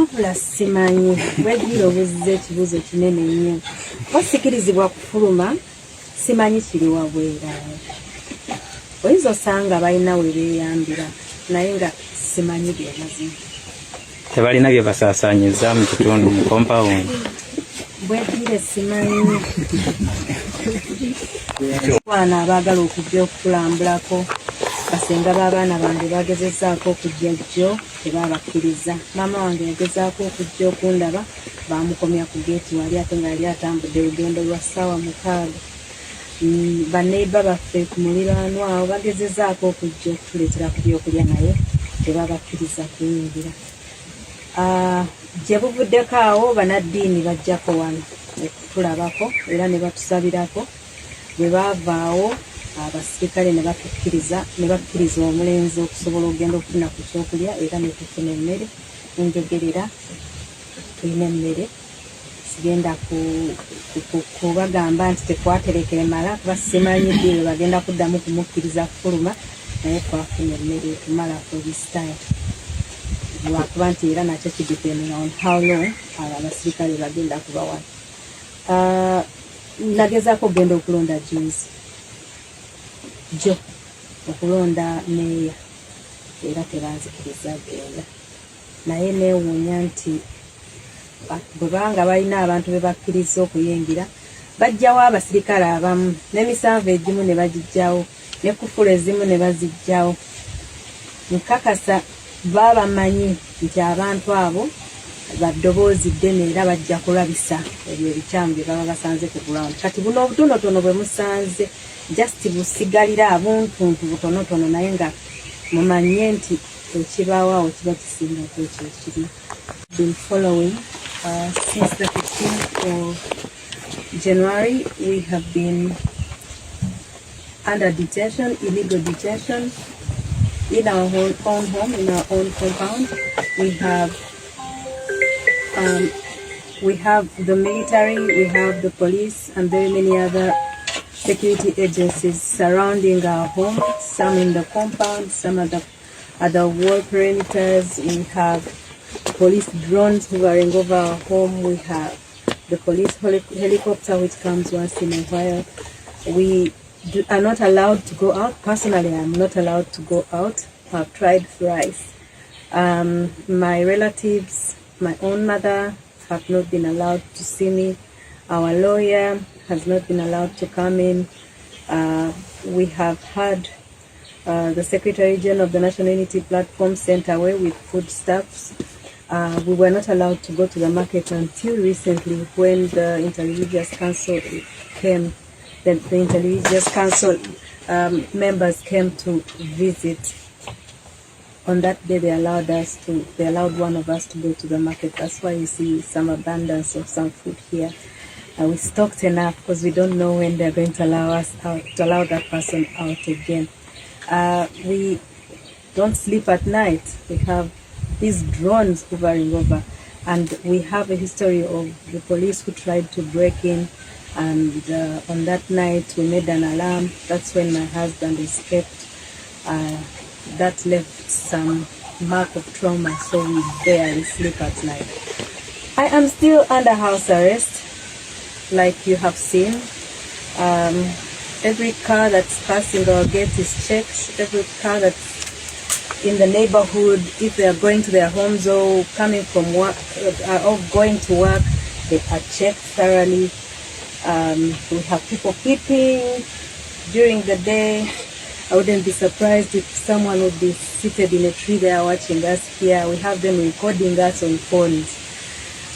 wabula simanyi wegira obuzze ekibuuzo kinene nnyo basikirizibwa kufuluma simanyi kiri wabwera oyinza osanga balina we beeyambira naye nga simanyi byemazima tebalina bye basaasaanyiza mu kitundu mu compound bwegire simanyi abaana abaagala okujja okutulambulako basenga b'abaana bange bagezezaako okujja jjo tebabakkiriza maama wange yagezaako okujja okundaba bamukomya ku geeti wali ate nga yali atambudde lugendo lwa ssaawa 6 baneiba baffe ku muliraanwa awo bagezezaako okujja okutuleetera ku byokulya naye tebabakkiriza kuyingira gye buvuddeko awo banaddiini bajjako wano okutulabako era ne batusabirako bwe baavaawo abasirikale ne bakkiriza omulenzi okusobola okugenda okufuna ku kyokulya era ne tufuna emmere enjogerera tulina emmere sigenda kubagamba nti tekwaterekere mala kuba simanyi ddi bwe bagenda kuddamu kumukkiriza kufuluma naye twafuna emmere etumala for this time lwakuba nti era nakyo kidepending on how long abasirikale bagenda kubawa nagezaako okugenda okulonda juice jo okulonda meeya era tebanzikiriza genda naye neewuunya nti bwe banga balina abantu be bakkiriza okuyingira bajjawo abasirikale abamu n'emisanvu egimu ne bagijjawo ne kufula ezimu ne bazijjawo nkakasa babamanyi nti abantu abo baddoboozi ddene era bajja kulabisa ebyo ebikyamu bye baba basanze ku ground kati buno obutonotono bwe musanze just busigalira abuntuntu butonotono naye nga mumanye nti ekibaawo awo kiba kisingako ekyo ekiri been following since the 15th of January we have been under detention, illegal detention in our own home, in our own compound. We have the military, we have the police, and very many other security agencies surrounding our home, some in the compound, some at the wall perimeters. We have police drones hovering over our home. We have the police helicopter which comes once in a while. We are not allowed to go out. Personally, I'm not allowed to go out. I've tried thrice. My relatives, my own mother, have not been allowed to see me. Our lawyer has not been allowed to come in. We have had the Secretary General of the National Unity Platform sent away with foodstuffs. We were not allowed to go to the market until recently when the Interreligious Council came. The Interreligious Council members came to visit. On that day, they allowed one of us to go to the market. That's why you see some abundance of some food here. We stocked enough because we don't know when they're going to allow us out, to allow that person out again. We don't sleep at night. We have these drones hovering over, and we have a history of the police who tried to break in, and on that night we made an alarm. That's when my husband escaped. That left some mark of trauma, so we barely sleep at night. I am still under house arrest, like you have seen. Every car that's passing our gate is checked. Every car that's in the neighborhood, if they are going to their homes or coming from work or going to work, they are checked thoroughly. We have people peeping during the day. I wouldn't be surprised if someone would be seated in a tree there watching us here. We have them recording us on phones.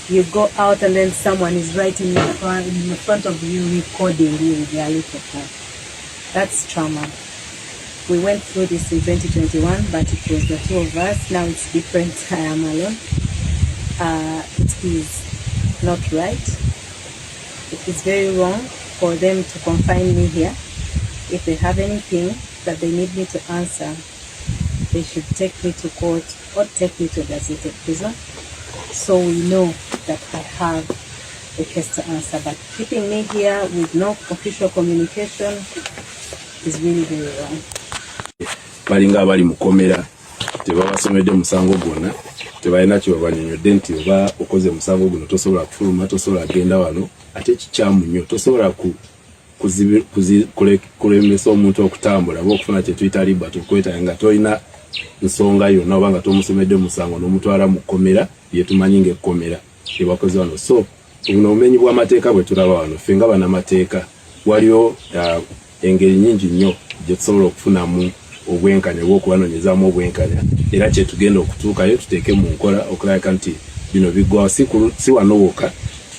You go out and then someone is right in the front of you recording you with their little phone. That's trauma. We went through this in 2021, but it was the two of us. Now it's different. I am alone. It is not right. It is very wrong for them to confine me here. If they have anything that they need me to answer, they should take me to court or take me to a gazetted prison, so we know that I have a case to answer. But keeping me here with no official communication is really very wrong. Balinga abali mukomera tebabasomedde musango gwonna tebalina kyebabanyonyodde nti oba okoze musango guno tosobola kufuluma, tosobola genda wano, ate kikyamu nnyo, tosobola kulemesa omuntu okutambula oba okufuna kye tuyita liberty okwetaaga nga tolina nsonga yonna oba nga tomusomedde musango n'omutwala mu kkomera lye tumanyi ng'ekkomera lye bakoze wano. So buno obumenyi bw'amateeka bwe tulaba wano ffe nga bannamateeka waliwo engeri nnyingi nnyo gye tusobola okufunamu obwenkanya oba okubanoonyezaamu obwenkanya, era kye tugenda okutuukayo tuteeke mu nkola okulabika nti bino biggwawo si wano wokka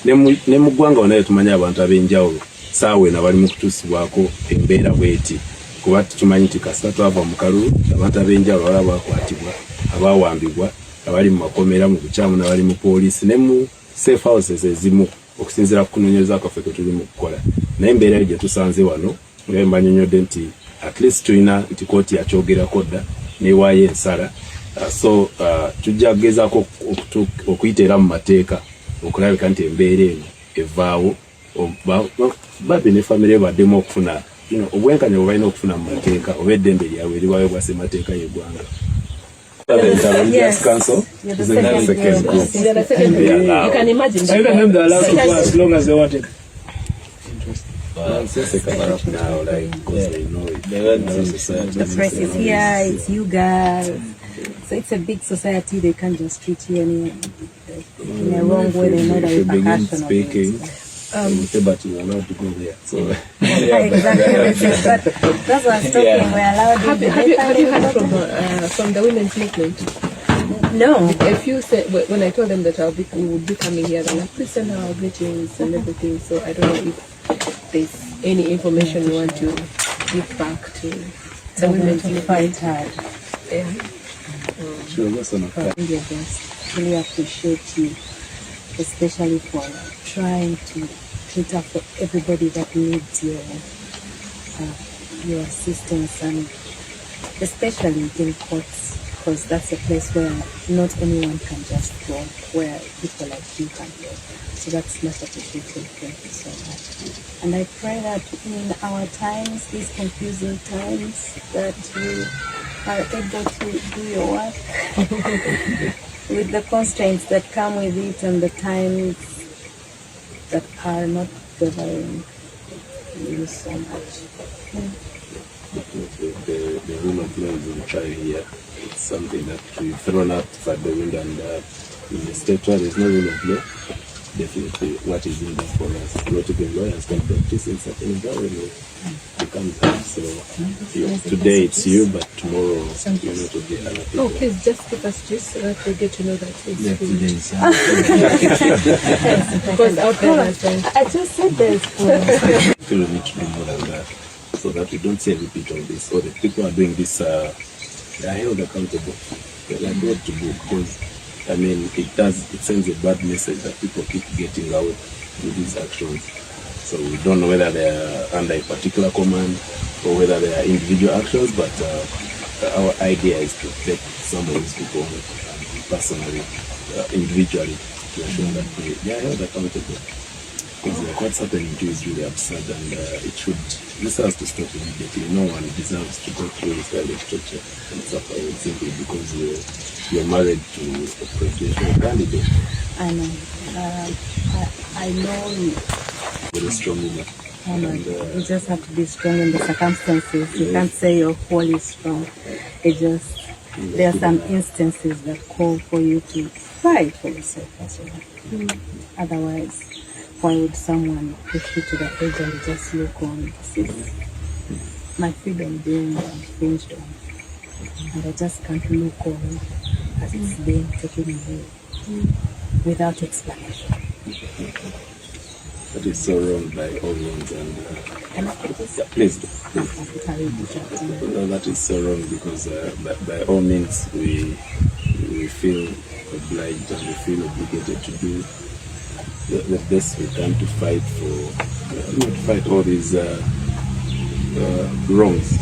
ne mu ggwanga wonna tumanyi abantu ab'enjawulo saawa eno abali mu kutuusibwako embeera bweti, kuba tukimanyi nti kasita twava mu kalulu abantu ab'enjawulo abala bakwatibwa, abawambibwa, abali mu makomera mu bukyamu n'abali mu poliisi ne mu safe houses ezimu okusinziira ku kunoonyereza kwaffe kwe tuli mu kukola. Naye embeera gye tusanze wano nga mbanyonyodde nti at least tulina nti kooti yakyogerako dda newaayo ensala, so tujja kugezaako okuyita era mu mateeka okulabika nti embeera eno evaawo, Barbie ne famire baddemu okufuna obwenkanya bwe balina okufuna mu mateeka oba eddembe lyabwe eriwayo bwa ssemateeka y'eggwanga. Yes. Council is the second group. You can imagine that. Even they're allowed to go as long as they wanted. Now, like, because they know it. The press is here, it's you guys. So it's a big society, they can't just treat you in a wrong way, they know the repercussion of it. But you're allowed to go there. So. Exactly. But that's what I was talking, we're allowed to have you heard from the women's movement? No. A few said, when I told them that we would be coming here, they're like, please send our greetings and everything. So I don't know if there's any information you want to give back to the women's movement. Fight hard. Yeah. Sure, that's enough. Your best. Really appreciate you, especially for trying to cater for everybody that needs your assistance, and especially in courts, because that's a place where not anyone can just go, where people like you can go. So that's much appreciated. Thank you so much. And I pray that in our times, these confusing times, that you are able to do your work with the constraints that come with it and the times that are not favoring you so much. The rule of law is on trial here. It's something that we've thrown out for the wind, and in the state where there's no rule of law, definitely what is in there for us. Not even lawyers can practice in certain environment. Becomes hard. So today it's you, but tomorrow you're not to be other people. Oh, please just give us just so that we get to know that it's because out there, I just said there's People need to do more than that, so that we don't see a repeat of this. Or the people are doing this, they are held accountable. They are brought to book, because I mean it sends a bad message that people keep getting out with these actions. So we don't know whether they are under a particular command or whether they are individual actions, but our idea is to take some of these people personally, individually, to ensure that they are held accountable. Because what's happening to is really absurd, and this has to stop immediately. No one deserves to go through this kind of torture and suffer simply because you're married to a presidential candidate. I know. I know you. Very strong woman. You just have to be strong in the circumstances. You can't say you're wholly strong. There are some instances that call for you to fight for yourself as well. Otherwise, why would someone push you to the edge and just look on? This is my freedom being infringed on. And I just can't look on as it's being taken away without explanation. That is so wrong by all means, and please. No, that is so wrong, because by all means we feel obliged and we feel obligated to do the best we can to fight fight all these wrongs.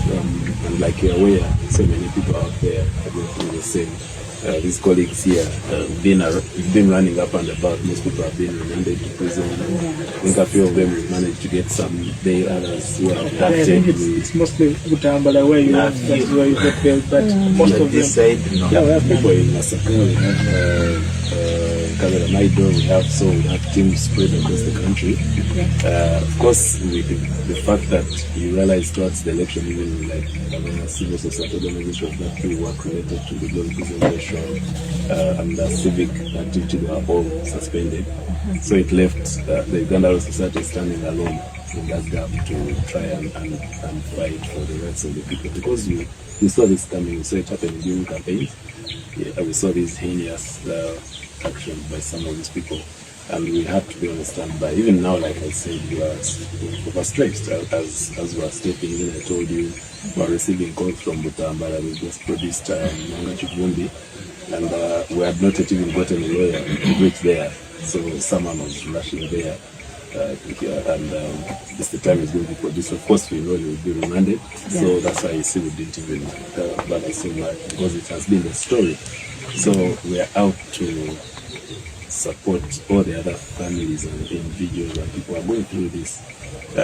And like you're aware, so many people out there are going through the same. these colleagues here been running up and about. Most people have been remanded to prison. I think a few of them have managed to get some bail, others who are abducted. I think it's mostly Butambala where you have, that's where you get bail, but most of them. Yeah, we have people in Masaka, we have Kyagulanyi, we have teams spread across the country. Of course, with the fact that you realize towards the election, even like civil society organizations that do work related to the global presentation and the civic activity, they are all suspended. So it left the Uganda Law Society standing alone in that gap to try and fight for the rights of the people. Because we saw this coming, we saw it happening during campaigns. Yeah, we saw these heinous actions by some of these people. And we have to be on standby. Even now, like I said, we are overstretched as we are stepping in. I told you, we are receiving calls from Butambala. We just produced Manga Chivumbi, and we had not yet even gotten a lawyer to reach there. So someone was rushing there. And this the time is going to produce. Of course, we know he will be remanded. Yeah. So that's why you see we didn't even bother so much, because it has been a story. So we are out to support all the other families and individuals and people are going through this,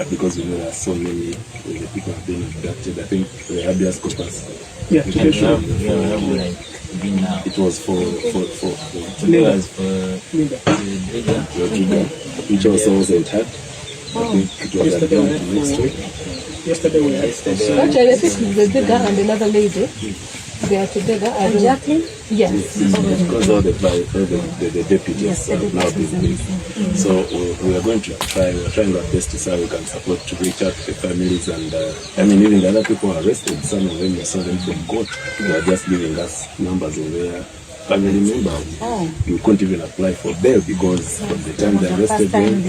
because we know there are so many people have been abducted. I think the habeas corpus application, it was for Linda, which also wasn't had. I think it was adjourned next week. Yesterday we had. Actually, I think the Digger and another lady, they are together. And Jacqueline? Yes. Because all the deputies have now been leaving. So we are going to try, we are trying our best to see how we can support to reach out to the families. And I mean, even the other people are arrested. Some of them, we saw them from court. They are just giving us numbers of their family members. You couldn't even apply for bail because from the time they arrested them,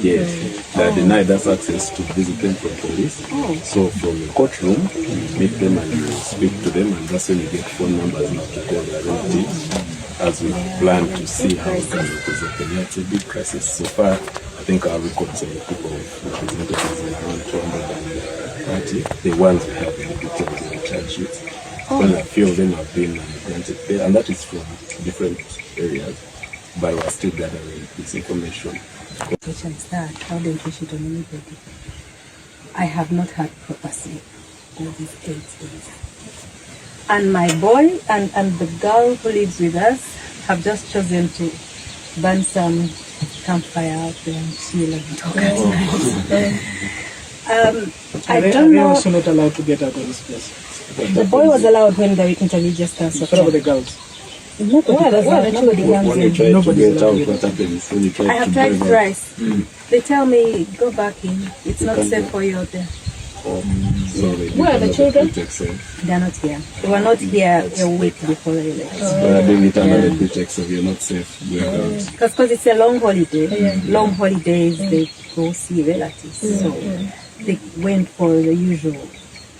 they denied us access to visit them from police. So from the courtroom, you meet them and you speak to them, and that's when you get phone numbers not to call their relatives, as we plan to see how we can represent them. It's a big crisis. So far, I think our records of people representatives are around 230, the ones we have in the details in the charge sheets. Well, a few of them have been granted bail, and that is from different areas, but we are still gathering this information. How do you push it on anybody? I have not had proper sleep all these 8 days. And my boy and the girl who lives with us have just chosen to burn some campfire out there and chill and talk at night. I don't know. They also not allowed to get out of this place. The boy was allowed when the interview just started. What about the girls? Nobody When you try to get out, what happens? When you try I have tried thrice. They tell me, go back in. It's not safe for you out there. Where are the children? They are not here. They were not here a week before the election. We are doing it under the pretext of you're not safe. Because it's a long holiday. Long holidays, they go see relatives. So they went for the usual.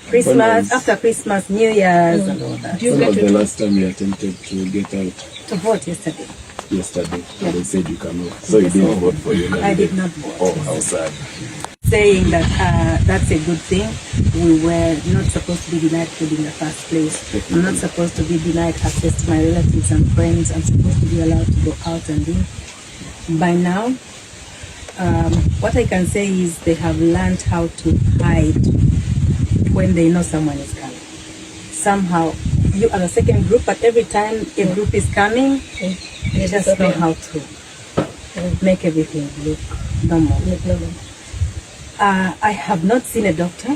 Christmas, after Christmas, New Year's and all that. When was the last time you attempted to get out? To vote yesterday. And they said you cannot. So you didn't vote for your candidate? I did not vote. Oh, how sad. Saying that that's a good thing. We were not supposed to be denied food in the first place. I'm not supposed to be denied access to my relatives and friends. I'm supposed to be allowed to go out and in. By now, what I can say is they have learned how to hide when they know someone is coming. Somehow, you are the second group, but every time a group is coming, they just know how to make everything look normal. I have not seen a doctor.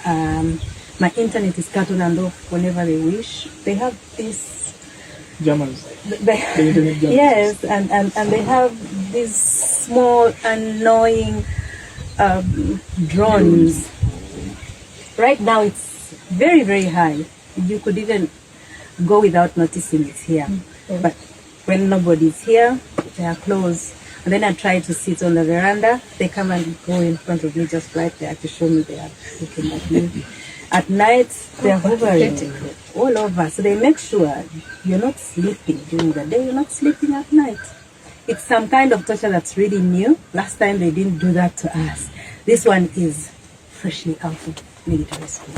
My internet is cut on and off whenever they wish. They have these Germans. Yes, and they have these small annoying drones. Right now it's very, very high. You could even go without noticing it's here. But when nobody's here, they are close. And then I try to sit on the veranda. They come and go in front of me just right there to show me they are looking at me. At night, they are hovering all over. So they make sure you're not sleeping during the day, you're not sleeping at night. It's some kind of torture that's really new. Last time they didn't do that to us. This one is freshly out of military school.